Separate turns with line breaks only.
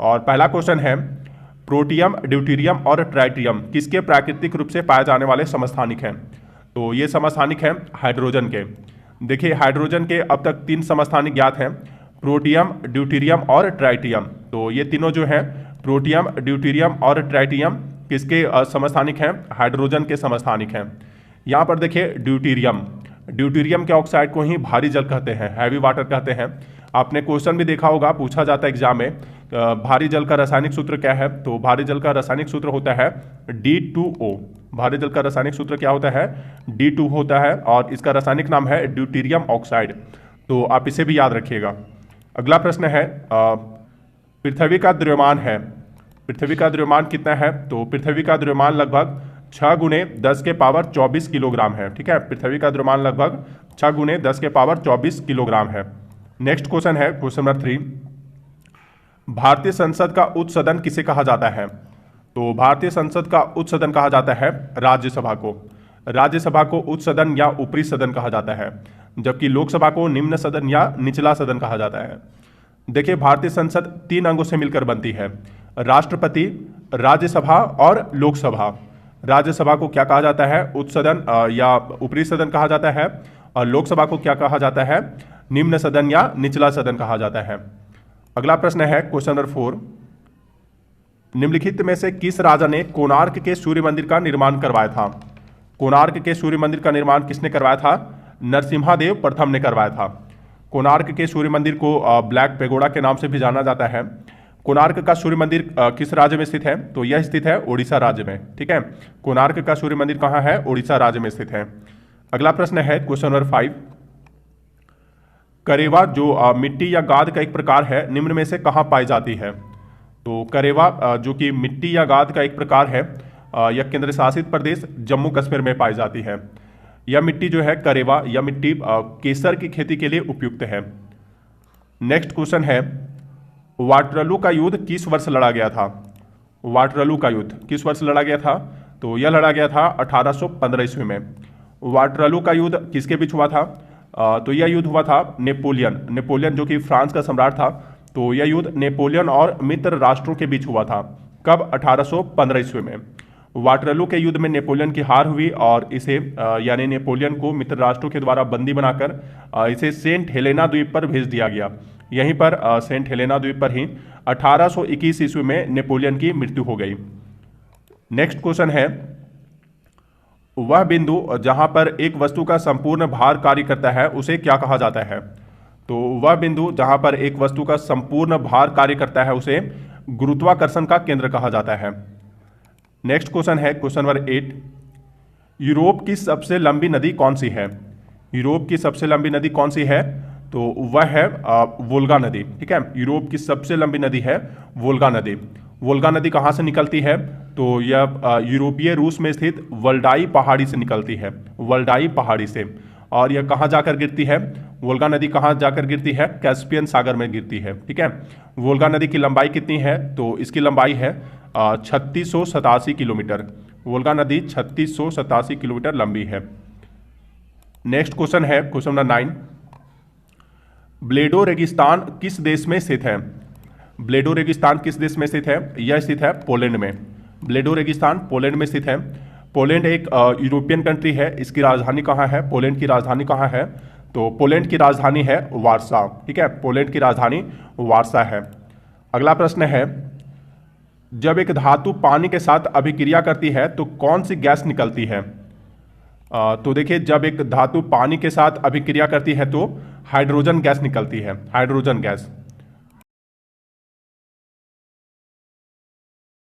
और पहला क्वेश्चन है प्रोटियम, ड्यूटेरियम और ट्राइटियम किसके प्राकृतिक रूप से पाए जाने वाले समस्थानिक हैं? तो ये समस्थानिक हैं हाइड्रोजन के। देखिए हाइड्रोजन के अब तक 3 समस्थानिक ज्ञात हैं, प्रोटियम, ड्यूटेरियम और ट्राइटियम। तो ये तीनों जो हैं प्रोटियम, ड्यूटेरियम और ट्राइटियम किसके समस्थानिक हैं? हाइड्रोजन के समस्थानिक हैं। यहाँ पर देखिए ड्यूटेरियम के ऑक्साइड को ही भारी जल कहते हैं, हैवी वाटर कहते हैं। आपने क्वेश्चन भी देखा होगा, पूछा जाता है एग्जाम में, भारी जल का रासायनिक सूत्र क्या है? तो भारी जल का रासायनिक सूत्र होता है D2O। भारी जल का रासायनिक सूत्र क्या होता है? D2 होता है और इसका रासायनिक नाम है ड्यूटेरियम ऑक्साइड। तो आप इसे भी याद रखिएगा। अगला प्रश्न है पृथ्वी का द्रव्यमान है, पृथ्वी का द्रव्यमान कितना है? तो पृथ्वी का द्रव्यमान लगभग 6 × 10⁻24 किलोग्राम है। ठीक है, पृथ्वी का द्रव्यमान लगभग 6 × 10⁻24 किलोग्राम है। नेक्स्ट क्वेश्चन है क्वेश्चन नंबर 3, भारतीय संसद का उच्च सदन किसे कहा जाता है? तो भारतीय संसद का उच्च सदन कहा जाता है राज्यसभा को। राज्यसभा को उच्च सदन या ऊपरी सदन कहा जाता है, जबकि लोकसभा को निम्न सदन या निचला सदन कहा जाता है। देखिए भारतीय संसद 3 अंगों से मिलकर बनती है, राष्ट्रपति, राज्यसभा और लोकसभा। राज्यसभा को क्या कहा जाता है? उच्च सदन या ऊपरी सदन कहा जाता है, और लोकसभा को क्या कहा जाता है? निम्न सदन या निचला सदन कहा जाता है। अगला प्रश्न है क्वेश्चन नंबर 4, निम्नलिखित में से किस राजा ने कोणार्क के सूर्य मंदिर का निर्माण करवाया था? कोणार्क के सूर्य मंदिर का निर्माण किसने करवाया था? नरसिम्हादेव प्रथम ने करवाया था। कोणार्क के सूर्य मंदिर को ब्लैक पेगोडा के नाम से भी जाना जाता है। कोणार्क का सूर्य मंदिर किस राज्य में स्थित है? तो यह स्थित है उड़ीसा राज्य में। ठीक है, कोणार्क का सूर्य मंदिर कहाँ है? उड़ीसा राज्य में स्थित है। अगला प्रश्न है क्वेश्चन नंबर 5, करेवा जो मिट्टी या गाद का एक प्रकार है, निम्न में से कहाँ पाई जाती है? तो करेवा जो कि मिट्टी या गाद का एक प्रकार है, यह केंद्र शासित प्रदेश जम्मू कश्मीर में पाई जाती है। यह मिट्टी जो है करेवा, यह मिट्टी केसर की खेती के लिए उपयुक्त है। नेक्स्ट क्वेश्चन है वाटरलू का युद्ध किस वर्ष लड़ा गया था? वाटरलू का युद्ध किस वर्ष लड़ा गया था? तो यह लड़ा गया था 1815 ईस्वी में। वाटरलू का युद्ध किसके बीच हुआ था? तो यह युद्ध हुआ था नेपोलियन जो कि फ्रांस का सम्राट था। तो यह युद्ध नेपोलियन और मित्र राष्ट्रों के बीच हुआ था। कब? 1815 ईस्वी में। वाटरलू के युद्ध में नेपोलियन की हार हुई और इसे यानी नेपोलियन को मित्र राष्ट्रों के द्वारा बंदी बनाकर इसे सेंट हेलेना द्वीप पर भेज दिया गया। यहीं पर सेंट हेलेना द्वीप पर ही 1821 ईस्वी में नेपोलियन की मृत्यु हो गई। नेक्स्ट क्वेश्चन है वह बिंदु जहां पर एक वस्तु का संपूर्ण भार कार्य करता है उसे क्या कहा जाता है? तो वह बिंदु जहां पर एक वस्तु का संपूर्ण भार कार्य करता है उसे गुरुत्वाकर्षण का केंद्र कहा जाता है। नेक्स्ट क्वेश्चन है क्वेश्चन नंबर 8, यूरोप की सबसे लंबी नदी कौन सी है? यूरोप की सबसे लंबी नदी कौन सी है? तो वह है वोल्गा नदी। ठीक है, यूरोप की सबसे लंबी नदी है वोल्गा नदी। वोल्गा नदी कहाँ से निकलती है? तो यह यूरोपीय रूस में स्थित वल्डाई पहाड़ी से निकलती है, वल्डाई पहाड़ी से। और यह कहाँ जाकर गिरती है? वोल्गा नदी कहाँ जाकर गिरती है? कैस्पियन सागर में गिरती है। ठीक है, वोल्गा नदी की लंबाई कितनी है? तो इसकी लंबाई है 3687 किलोमीटर। वोल्गा नदी 3687 किलोमीटर लंबी है। नेक्स्ट क्वेश्चन है क्वेश्चन नंबर 9, ब्लेडो रेगिस्तान किस देश में स्थित है? ब्लेडो रेगिस्तान किस देश में स्थित है? यह स्थित है पोलैंड में। ब्लेडो रेगिस्तान पोलैंड में स्थित है। पोलैंड एक यूरोपियन कंट्री है। इसकी राजधानी कहाँ है? पोलैंड की राजधानी कहाँ है? तो पोलैंड की राजधानी है वार्सा। ठीक है, पोलैंड की राजधानी वार्सा है। अगला प्रश्न है जब एक धातु पानी के साथ अभिक्रिया करती है तो कौन सी गैस निकलती है? तो देखिए जब एक धातु पानी के साथ अभिक्रिया करती है तो हाइड्रोजन गैस निकलती है, हाइड्रोजन गैस।